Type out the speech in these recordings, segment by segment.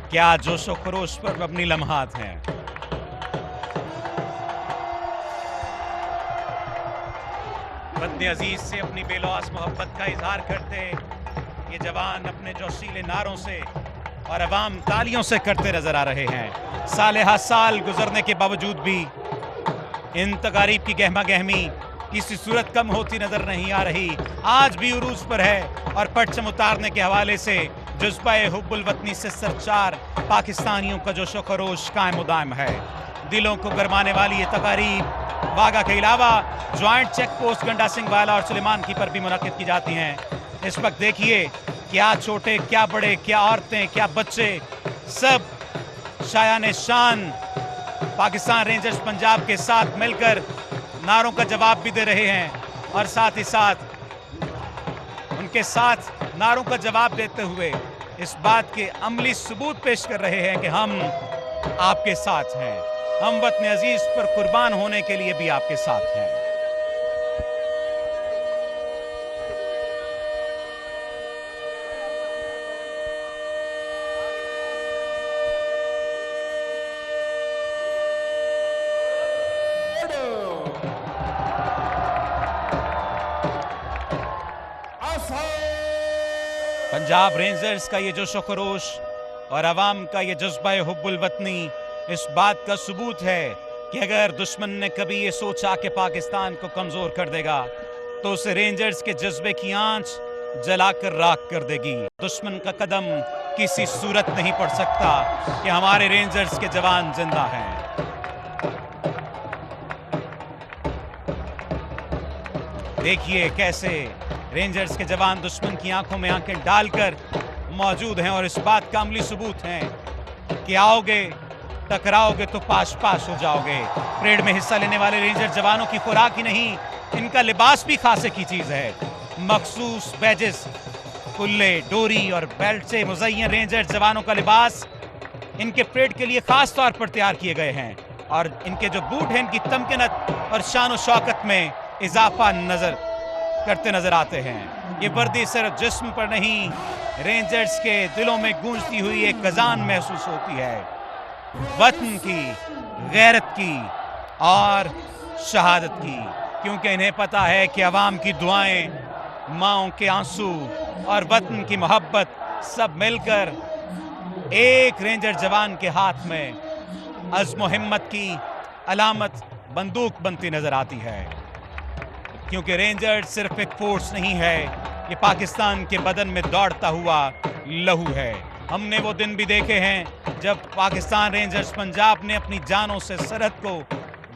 क्या जोशो खरोश पर अपनी लम्हात हैं। वतन अजीज से अपनी बेलौस मोहब्बत का इजहार करते ये जवान अपने जोशीले नारों से और अवाम तालियों से करते नजर आ रहे हैं। साल हा साल गुजरने के बावजूद भी इन तकारीब की गहमा गहमी किसी सूरत कम होती नजर नहीं आ रही। आज भी उरूज पर है और परचम उतारने के हवाले से जज्बा हुब्बुल वतनी से सरचार पाकिस्तानियों का जोशो खरोश कायम दायम है। दिलों को गरमाने वाली ये तकारीब वागा के अलावा ज्वाइंट चेक पोस्ट गंडा सिंह वाला और सुलेमान की पर भी मुनक्किद की जाती हैं। इस वक्त देखिए क्या छोटे क्या बड़े, क्या औरतें क्या बच्चे, सब शायाने शान पाकिस्तान रेंजर्स पंजाब के साथ मिलकर नारों का जवाब भी दे रहे हैं और साथ ही साथ उनके साथ नारों का जवाब देते हुए इस बात के अमली सबूत पेश कर रहे हैं कि हम आपके साथ हैं, हम वतन अजीज पर कुर्बान होने के लिए भी आपके साथ हैं। पंजाब रेंजर्स का ये जोशो खरोश और अवाम का ये जज्बा हुब्बुल वतनी इस बात का सबूत है कि अगर दुश्मन ने कभी ये सोचा कि पाकिस्तान को कमजोर कर देगा तो उसे रेंजर्स के जज्बे की आंच जलाकर राख कर देगी। दुश्मन का कदम किसी सूरत नहीं पड़ सकता कि हमारे रेंजर्स के जवान जिंदा हैं। देखिए कैसे रेंजर्स के जवान दुश्मन की आंखों में आंखें डालकर मौजूद हैं और इस बात का अमली सबूत है कि आओगे टकराओगे तो पाश पाश हो जाओगे। परेड में हिस्सा लेने वाले रेंजर जवानों की खुराक ही नहीं, इनका लिबास भी खासे की चीज है। मखसूस बैजेस, कुल्ले, डोरी और बेल्ट से मुज़य्यन रेंजर जवानों का लिबास इनके परेड के लिए खास तौर पर तैयार किए गए हैं और इनके जो बूट हैं इनकी तमकीनत और शान और शौकत में इजाफा करते नजर आते हैं। ये वर्दी सिर्फ जिस्म पर नहीं, रेंजर्स के दिलों में गूंजती हुई एक अजान महसूस होती है, वतन की, गैरत की और शहादत की, क्योंकि इन्हें पता है कि अवाम की दुआएं, माओं के आंसू और वतन की मोहब्बत सब मिलकर एक रेंजर जवान के हाथ में अज़्म हिम्मत की अलामत बंदूक बनती नजर आती है। क्योंकि रेंजर सिर्फ एक फोर्स नहीं है, ये पाकिस्तान के बदन में दौड़ता हुआ लहू है। हमने वो दिन भी देखे हैं जब पाकिस्तान रेंजर्स पंजाब ने अपनी जानों से सरहद को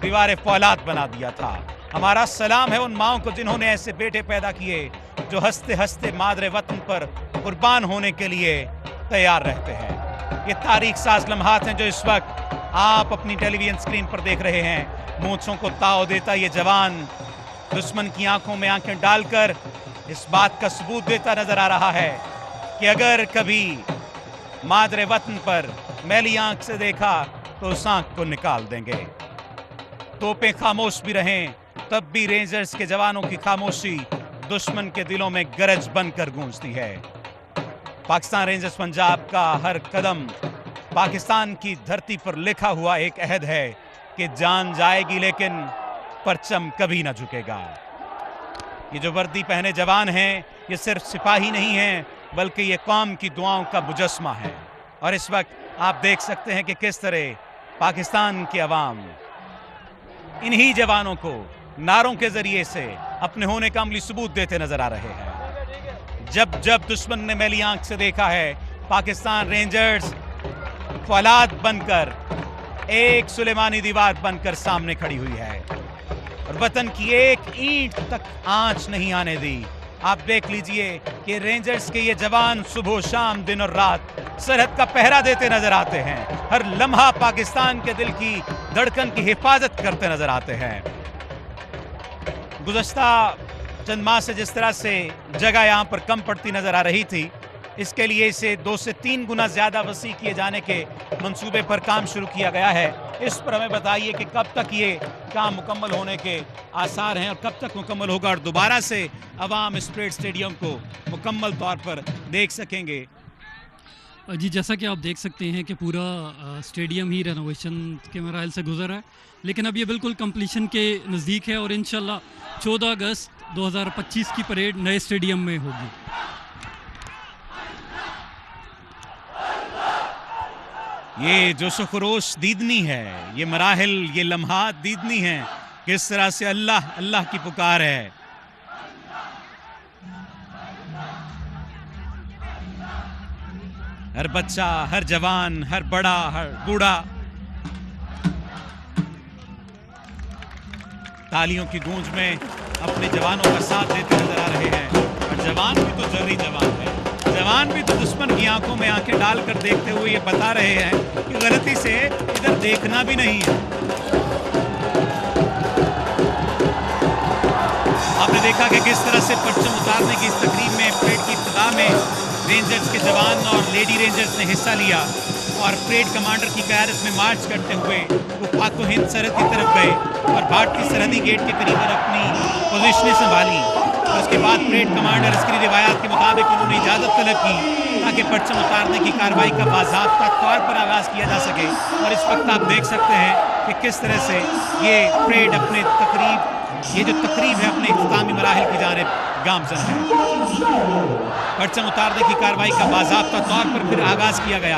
दीवार फौलाद बना दिया था। हमारा सलाम है उन माओं को जिन्होंने ऐसे बेटे पैदा किए जो हंसते हंसते मादरे वतन पर कुर्बान होने के लिए तैयार रहते हैं। ये तारीख साज लम्हात हैं जो इस वक्त आप अपनी टेलीविजन स्क्रीन पर देख रहे हैं। मूंछों को ताव देता ये जवान दुश्मन की आंखों में आंखें डालकर इस बात का सबूत देता नजर आ रहा है कि अगर कभी मादरे वतन पर मैली आंख से देखा तो उस आंख को निकाल देंगे। तोपें खामोश भी रहें तब भी रेंजर्स के जवानों की खामोशी दुश्मन के दिलों में गरज बनकर गूंजती है। पाकिस्तान रेंजर्स पंजाब का हर कदम पाकिस्तान की धरती पर लिखा हुआ एक अहद है कि जान जाएगी लेकिन परचम कभी ना झुकेगा। ये जो वर्दी पहने जवान हैं ये सिर्फ सिपाही नहीं हैं बल्कि ये कौम की दुआओं का मुजस्मा है। और इस वक्त आप देख सकते हैं कि किस तरह पाकिस्तान की आवाम इन्हीं जवानों को नारों के जरिए से अपने होने का अमली सबूत देते नजर आ रहे हैं। जब जब दुश्मन ने मैली आंख से देखा है पाकिस्तान रेंजर्स फौलाद बनकर एक सुलेमानी दीवार बनकर सामने खड़ी हुई है और वतन की एक ईंट तक आंच नहीं आने दी। आप देख लीजिए कि रेंजर्स के ये जवान सुबह शाम दिन और रात सरहद का पहरा देते नजर आते हैं। हर लम्हा पाकिस्तान के दिल की धड़कन की हिफाजत करते नजर आते हैं। गुज़श्ता चंद माह से जिस तरह से जगह यहाँ पर कम पड़ती नजर आ रही थी, इसके लिए इसे 2 से 3 गुना ज़्यादा वसी किए जाने के मंसूबे पर काम शुरू किया गया है। इस पर हमें बताइए कि कब तक ये काम मुकम्मल होने के आसार हैं और कब तक मुकम्मल होगा और दोबारा से अवाम इस परेड स्टेडियम को मुकम्मल तौर पर देख सकेंगे। जी, जैसा कि आप देख सकते हैं कि पूरा स्टेडियम ही रेनोवेशन के मराहिल से गुजर रहा है, लेकिन अब ये बिल्कुल कंप्लीशन के नज़दीक है और इंशाल्लाह 14 अगस्त 2025 की परेड नए स्टेडियम में होगी। ये जोशो खरोश दीदनी है, ये मराहिल, ये लम्हात दीदनी है, किस तरह से अल्लाह अल्लाह की पुकार है। हर बच्चा, हर जवान, हर बड़ा, हर बूढ़ा तालियों की गूंज में अपने जवानों का साथ देते नजर आ रहे हैं। और जवान भी तो जर्री जवान है, जवान भी तो दुश्मन की आंखों में आंखें डालकर देखते हुए ये बता रहे हैं कि गलती से इधर देखना भी नहीं है। आपने देखा कि किस तरह से परचम उतारने की इस तकरीब में परेड की इब्तिदा में रेंजर्स के जवान और लेडी रेंजर्स ने हिस्सा लिया और परेड कमांडर की क़यादत में मार्च करते हुए वो पाक हिंद सरहद की तरफ गए और भारतीय सरहदी गेट के करीब अपनी पोजीशनें संभाली। और उसके बाद परेड कमांडर अस्करी रिवायात के मुताबिक उन्होंने इजाज़त तलब की ताकि परचम उतारने की कार्रवाई का बाज़ाब्ता तौर पर आगाज़ किया जा सके। और इस वक्त आप देख सकते हैं कि किस तरह से ये परेड अपने ये जो तकरीब है अपने इख्तितामी मराहिल की जानिब गामज़न है। परचम उतारने की कार्रवाई का बाज़ाब्ता तौर पर फिर आगाज़ किया गया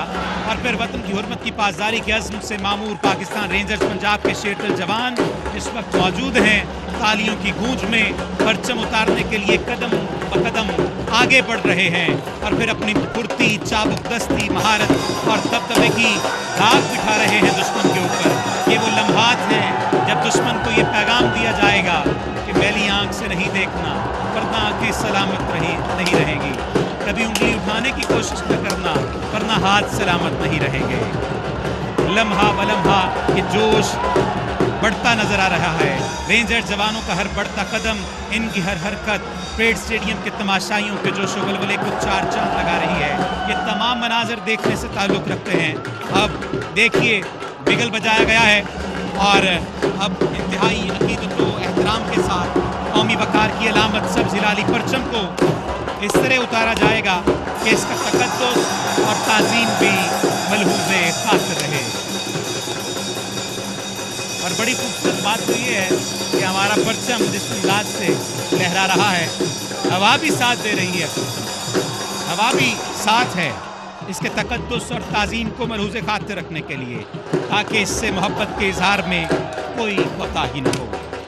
और फिर वतन की हुर्मत की पासदारी के अज़्म से मामूर पाकिस्तान रेंजर्स पंजाब के शेरदिल जवान इस वक्त मौजूद हैं। तालियों की गूंज में परचम उतारने के लिए कदम ब कदम आगे बढ़ रहे हैं और फिर अपनी फुर्ती, चाबुक दस्ती, महारत और दबदबे की दाग बिठा रहे हैं दुश्मन के ऊपर। ये वो लम्हात हैं जब दुश्मन को ये पैगाम दिया जाएगा कि मैली आंख से नहीं देखना वरना आंखें सलामत नहीं रहेंगी। कभी उंगली उठाने की कोशिश न करना वरना हाथ सलामत नहीं रहेंगे। लम्हा ब लम्हा ये जोश बढ़ता नजर आ रहा है। रेंजर जवानों का हर बढ़ता कदम, इनकी हर हरकत परेड स्टेडियम के तमाशाइयों के जोशो वलवले को चार चांद लगा रही है। ये तमाम मनाजर देखने से ताल्लुक़ रखते हैं। अब देखिए बिगल बजाया गया है और अब इंतहाई अकीदत व एहतराम के साथ कौमी वक़ार की अलामत सब्ज़ हिलाली परचम को इस तरह उतारा जाएगा कि इसका तक़द्दुस और ताज़ीम भी मलहूज़े खातिर रहे। और बड़ी खूबसूरत बात तो ये है कि हमारा परचम जिस अंदाज से लहरा रहा है, हवा भी साथ दे रही है, हवा भी साथ है इसके तक़द्दुस और ताज़ीम को मलहूज़े खातिर रखने के लिए, ताकि इससे मोहब्बत के इज़हार में कोई कोताही न हो।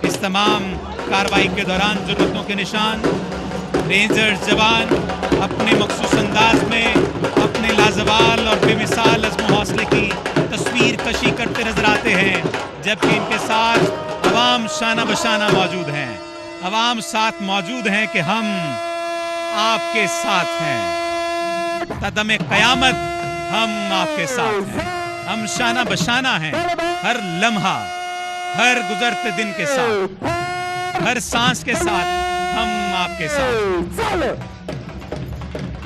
इस तमाम कार्रवाई के दौरान ज़रूरतों के निशान रेंजर्स जवान अपने मखसूस अंदाज में अपने लाजवाल और बेमिसाल अज़्म हौसले की तस्वीर कशी करते नजर आते हैं, जबकि इनके साथ अवाम शाना बशाना मौजूद हैं। अवाम साथ मौजूद हैं कि हम आपके साथ हैं, कदम क़यामत हम आपके साथ हैं, हम शाना बशाना हैं हर लम्हा, हर गुजरते दिन के साथ, हर सांस के साथ हम आपके साथ।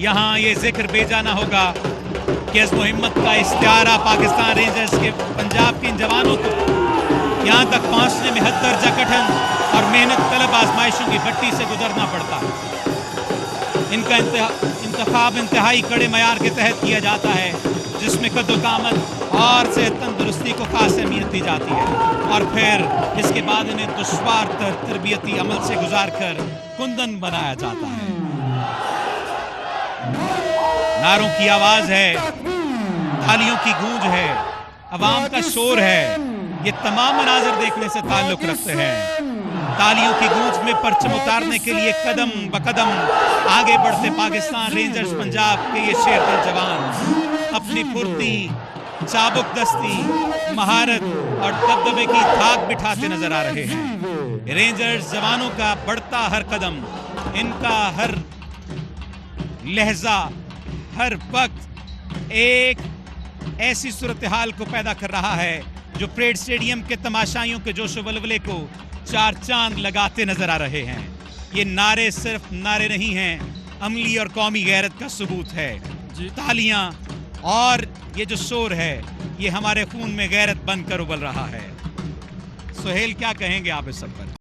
यहाँ ये जिक्र बेजाना होगा कि अज़्म हिम्मत का इस्तिआरा पाकिस्तान रेंजर्स के पंजाब के इन जवानों को यहाँ तक पहुँचने में हद दर्जा कठिन और मेहनत तलब आजमाइशों की भट्टी से गुजरना पड़ता है। इनका इंतखाब इंतहाई कड़े मयार के तहत किया जाता है, जिसमें कद्दो-कामत और सेहत तंदुरुस्ती को खास अहमियत दी जाती है और फिर इसके बाद इन्हें दुश्वार तरबियती अमल से गुजार कर कुंदन बनाया जाता है। नारों की आवाज़ है, तालियों की गूंज है, अवाम का शोर है, ये तमाम मनाज़र देखने से ताल्लुक़ रखते हैं। तालियों की गूंज में परचम उतारने के लिए कदम ब कदम आगे बढ़ते पाकिस्तान रेंजर्स पंजाब के ये शेरदिल जवान अपनी फुर्ती, चाबुक दस्ती, महारत और दबदबे की धाक बिठाते नजर आ रहे हैं। रेंजर्स जवानों का बढ़ता हर कदम, इनका हर लहजा, हर वक्त एक ऐसी सूरत हाल को पैदा कर रहा है जो परेड स्टेडियम के तमाशाइयों के जोशो वलवले को चार चांद लगाते नजर आ रहे हैं। ये नारे सिर्फ नारे नहीं हैं, अमली और कौमी गैरत का सबूत है। तालियां और ये जो शोर है, ये हमारे खून में गैरत बनकर उबल रहा है। सोहेल, क्या कहेंगे आप इस सब पर?